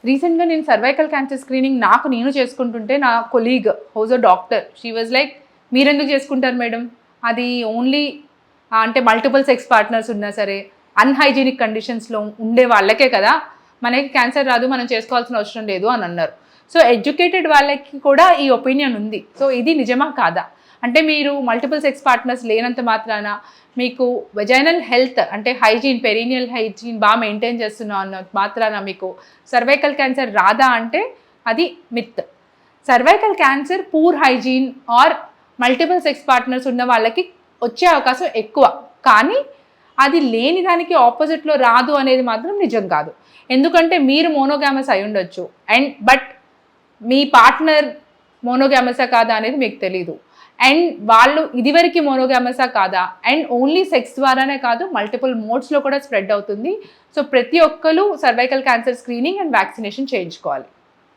రీసెంట్గా నేను cervical cancer screening నేను చేసుకుంటుంటే నా colleague house a doctor, she was like, మీరెందుకు చేసుకుంటారు మేడం, అది ఓన్లీ అంటే మల్టిపుల్ సెక్స్ పార్ట్నర్స్ ఉన్నా సరే అన్హైజీనిక్ కండిషన్స్లో ఉండే వాళ్ళకే కదా మనకి క్యాన్సర్ రాదు, మనం చేసుకోవాల్సిన అవసరం లేదు అని అన్నారు. సో ఎడ్యుకేటెడ్ వాళ్ళకి కూడా ఈ ఒపీనియన్ ఉంది. సో ఇది నిజమా కాదా? అంటే మీరు మల్టిపుల్ సెక్స్ పార్ట్నర్స్ లేనంత మాత్రాన మీకు వెజైనల్ హెల్త్ అంటే హైజీన్, పెరీనియల్ హైజీన్ బాగా మెయింటైన్ చేస్తున్నాం అన్న మాత్రాన మీకు సర్వైకల్ క్యాన్సర్ రాదా అంటే అది myth. Cervical cancer poor hygiene or multiple sex partners ఉన్న వాళ్ళకి వచ్చే అవకాశం ఎక్కువ, కానీ అది లేని దానికి ఆపోజిట్లో రాదు అనేది మాత్రం నిజం కాదు. ఎందుకంటే మీరు మోనోగామస్ అయి ఉండొచ్చు బట్ మీ పార్ట్నర్ మోనోగామసా కాదా అనేది మీకు తెలీదు. అండ్ వాళ్ళు ఇదివరకు మోనోగామసా కాదా, అండ్ ఓన్లీ సెక్స్ ద్వారానే కాదు మల్టిపుల్ మోడ్స్లో కూడా స్ప్రెడ్ అవుతుంది. సో ప్రతి ఒక్కరు cervical cancer screening and vaccination చేయించుకోవాలి.